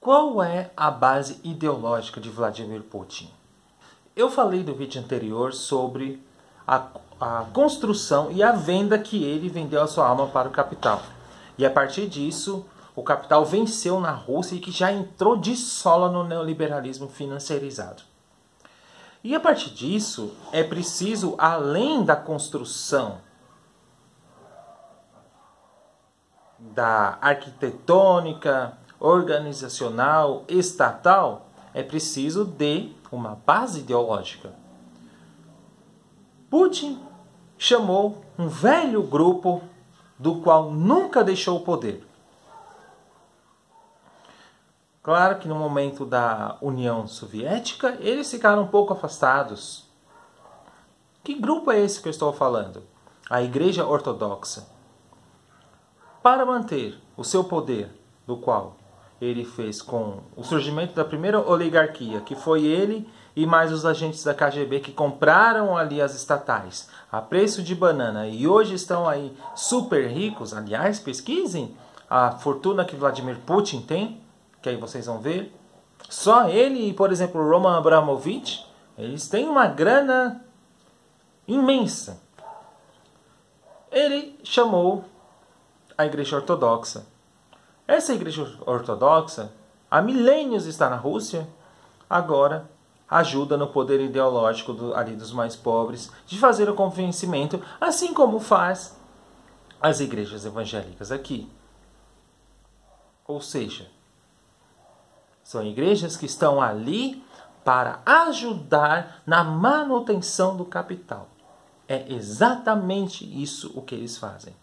Qual é a base ideológica de Vladimir Putin? Eu falei no vídeo anterior sobre a construção e a venda que ele vendeu a sua alma para o capital. E a partir disso, o capital venceu na Rússia e que já entrou de sola no neoliberalismo financeirizado. E a partir disso, é preciso, além da construção da arquitetônica, organizacional, estatal, é preciso de uma base ideológica. Putin chamou um velho grupo do qual nunca deixou o poder. Claro que no momento da União Soviética, eles ficaram um pouco afastados. Que grupo é esse que eu estou falando? A Igreja Ortodoxa. Para manter o seu poder, do qual ele fez com o surgimento da primeira oligarquia, que foi ele e mais os agentes da KGB que compraram ali as estatais a preço de banana e hoje estão aí super ricos. Aliás, pesquisem a fortuna que Vladimir Putin tem, que aí vocês vão ver. Só ele e, por exemplo, Roman Abramovich, eles têm uma grana imensa. Ele chamou a Igreja Ortodoxa. Essa Igreja Ortodoxa, há milênios está na Rússia, agora ajuda no poder ideológico ali dos mais pobres de fazer o convencimento, assim como faz as igrejas evangélicas aqui. Ou seja, são igrejas que estão ali para ajudar na manutenção do capital. É exatamente isso o que eles fazem.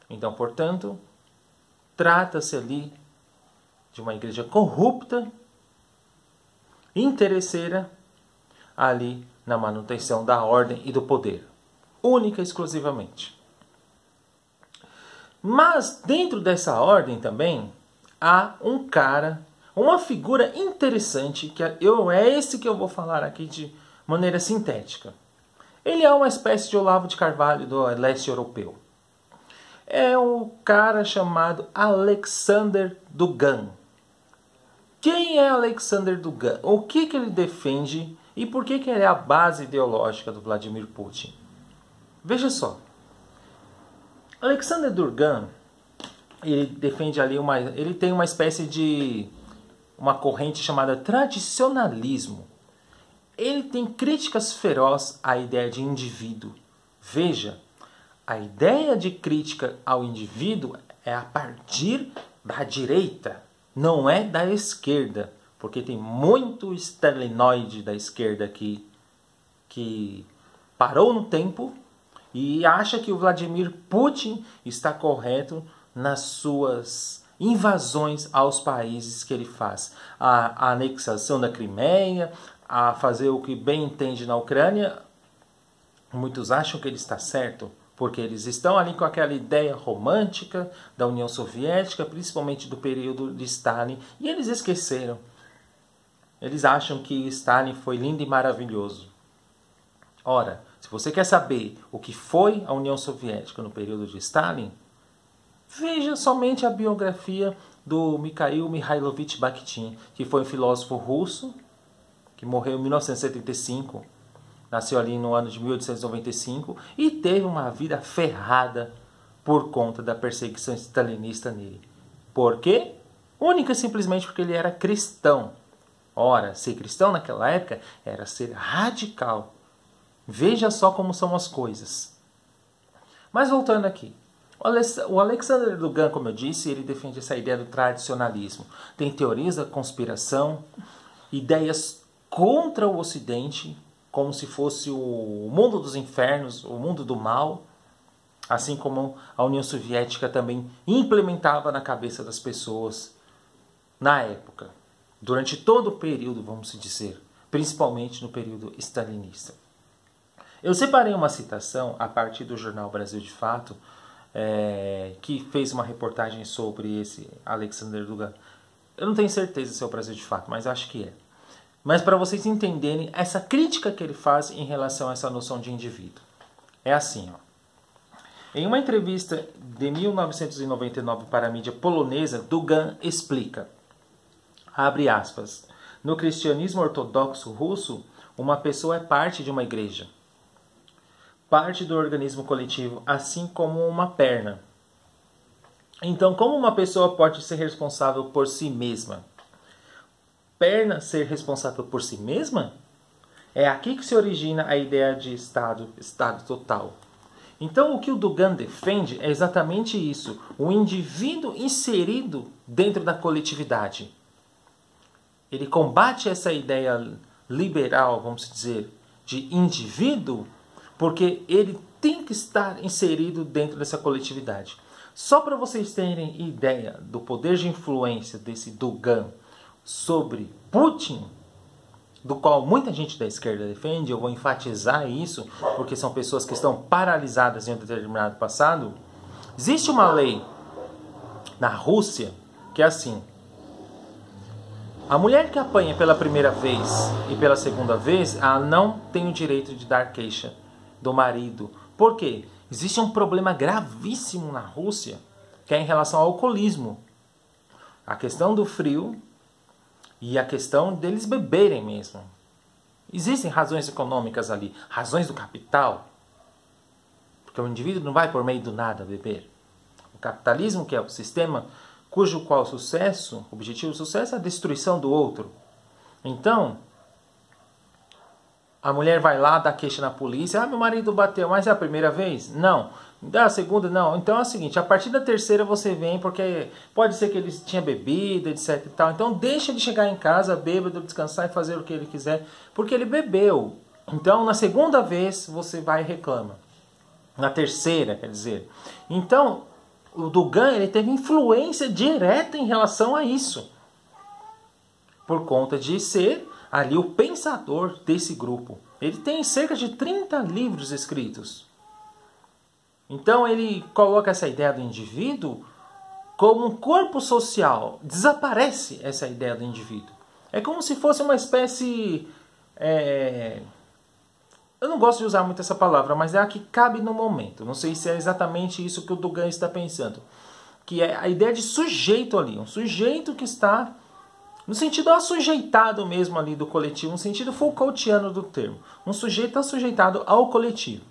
Então, portanto, trata-se ali de uma igreja corrupta, interesseira, ali na manutenção da ordem e do poder. Única e exclusivamente. Mas dentro dessa ordem também há um cara, uma figura interessante, que é esse que eu vou falar aqui de maneira sintética. Ele é uma espécie de Olavo de Carvalho do leste europeu. É um cara chamado Alexander Dugin. Quem é Alexander Dugin? O que ele defende e por que ele é a base ideológica do Vladimir Putin? Veja só. Alexander Dugin, ele defende ali ele tem uma espécie de uma corrente chamada tradicionalismo. Ele tem críticas ferozes à ideia de indivíduo. Veja, a ideia de crítica ao indivíduo é a partir da direita, não é da esquerda, porque tem muito estalinoide da esquerda aqui que parou no tempo e acha que o Vladimir Putin está correto nas suas invasões aos países que ele faz. A anexação da Crimeia, a fazer o que bem entende na Ucrânia. Muitos acham que ele está certo, porque eles estão ali com aquela ideia romântica da União Soviética, principalmente do período de Stalin, e eles esqueceram. Eles acham que Stalin foi lindo e maravilhoso. Ora, se você quer saber o que foi a União Soviética no período de Stalin, veja somente a biografia do Mikhail Mikhailovich Bakhtin, que foi um filósofo russo, que morreu em 1975, nasceu ali no ano de 1895 e teve uma vida ferrada por conta da perseguição stalinista nele. Por quê? Única e simplesmente porque ele era cristão. Ora, ser cristão naquela época era ser radical. Veja só como são as coisas. Mas voltando aqui. O Alexander Dugin, como eu disse, ele defende essa ideia do tradicionalismo. Tem teorias da conspiração, ideias contra o Ocidente, como se fosse o mundo dos infernos, o mundo do mal, assim como a União Soviética também implementava na cabeça das pessoas na época, durante todo o período, vamos dizer, principalmente no período stalinista. Eu separei uma citação a partir do jornal Brasil de Fato, que fez uma reportagem sobre esse Alexander Dugin. Eu não tenho certeza se é o Brasil de Fato, mas acho que é. Mas para vocês entenderem essa crítica que ele faz em relação a essa noção de indivíduo. É assim, ó. Em uma entrevista de 1999 para a mídia polonesa, Dugin explica: Abre aspas. No cristianismo ortodoxo russo, uma pessoa é parte de uma igreja, parte do organismo coletivo, assim como uma perna. Então, como uma pessoa pode ser responsável por si mesma? Perna ser responsável por si mesma? É aqui que se origina a ideia de estado total. Então, o que o Dugan defende é exatamente isso, o indivíduo inserido dentro da coletividade. Ele combate essa ideia liberal, vamos dizer, de indivíduo, porque ele tem que estar inserido dentro dessa coletividade. Só para vocês terem ideia do poder de influência desse Dugan sobre Putin, do qual muita gente da esquerda defende, eu vou enfatizar isso, porque são pessoas que estão paralisadas em um determinado passado. Existe uma lei na Rússia que é assim: a mulher que apanha pela primeira vez e pela segunda vez, ela não tem o direito de dar queixa do marido. Por quê? Existe um problema gravíssimo na Rússia, que é em relação ao alcoolismo. A questão do frio e a questão deles beberem mesmo. Existem razões econômicas ali, razões do capital, porque o indivíduo não vai por meio do nada beber. O capitalismo, que é o sistema cujo qual o objetivo do sucesso é a destruição do outro. Então, a mulher vai lá, dá queixa na polícia. Ah, meu marido bateu, mas é a primeira vez? Não. Da segunda, não. Então é o seguinte, a partir da terceira você vem, porque pode ser que ele tinha bebido, etc e tal. Então deixa ele chegar em casa, bêbado, descansar e fazer o que ele quiser, porque ele bebeu. Então na segunda vez você vai e reclama. Na terceira, quer dizer. Então o Dugan, ele teve influência direta em relação a isso. Por conta de ser ali o pensador desse grupo. Ele tem cerca de 30 livros escritos. Então ele coloca essa ideia do indivíduo como um corpo social. Desaparece essa ideia do indivíduo. É como se fosse uma espécie... Eu não gosto de usar muito essa palavra, mas é a que cabe no momento. Não sei se é exatamente isso que o Dugan está pensando. Que é a ideia de sujeito ali. Um sujeito que está... no sentido assujeitado mesmo ali do coletivo, no sentido Foucaultiano do termo. Um sujeito assujeitado ao coletivo.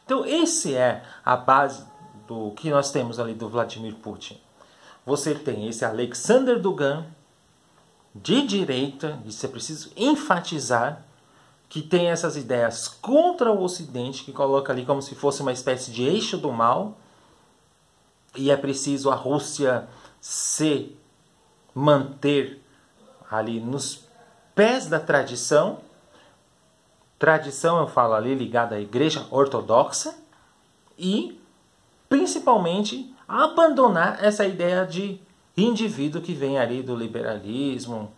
Então, esse é a base do que nós temos ali do Vladimir Putin. Você tem esse Alexander Dugan, de direita, isso é preciso enfatizar, que tem essas ideias contra o Ocidente, que coloca ali como se fosse uma espécie de eixo do mal, e é preciso a Rússia se manter ali nos pés da tradição. Tradição, eu falo ali, ligada à Igreja Ortodoxa. E, principalmente, abandonar essa ideia de indivíduo que vem ali do liberalismo,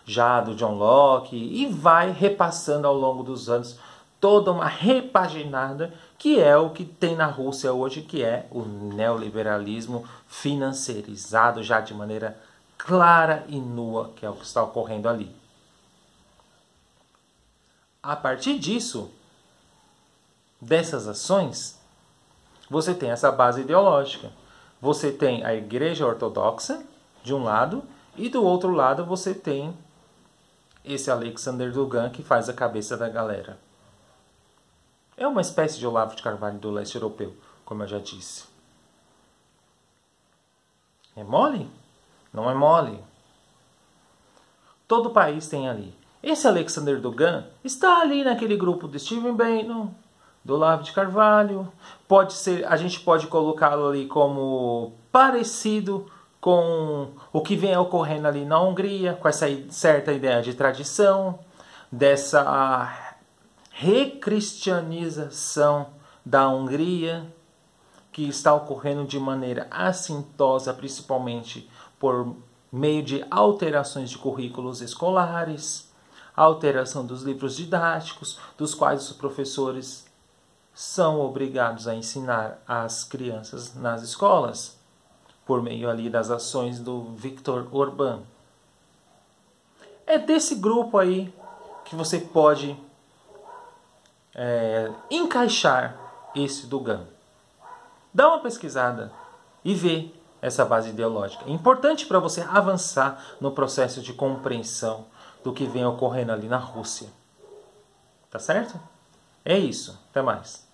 já do John Locke, e vai repassando ao longo dos anos toda uma repaginada, que é o que tem na Rússia hoje, que é o neoliberalismo financeirizado já de maneira clara e nua, que é o que está ocorrendo ali. A partir disso, dessas ações, você tem essa base ideológica. Você tem a Igreja Ortodoxa, de um lado, e do outro lado você tem esse Alexander Dugan, que faz a cabeça da galera. É uma espécie de Olavo de Carvalho do leste europeu, como eu já disse. É mole? Não é mole. Todo país tem ali. Esse Alexander Dugan está ali naquele grupo do Stephen Bannon, do Olavo de Carvalho. Pode ser, a gente pode colocá-lo ali como parecido com o que vem ocorrendo ali na Hungria, com essa certa ideia de tradição, dessa recristianização da Hungria, que está ocorrendo de maneira assintosa, principalmente por meio de alterações de currículos escolares, alteração dos livros didáticos, dos quais os professores são obrigados a ensinar às crianças nas escolas, por meio ali das ações do Viktor Orbán. É desse grupo aí que você pode encaixar esse Dugan. Dá uma pesquisada e vê essa base ideológica. É importante para você avançar no processo de compreensão do que vem ocorrendo ali na Rússia. Tá certo? É isso. Até mais.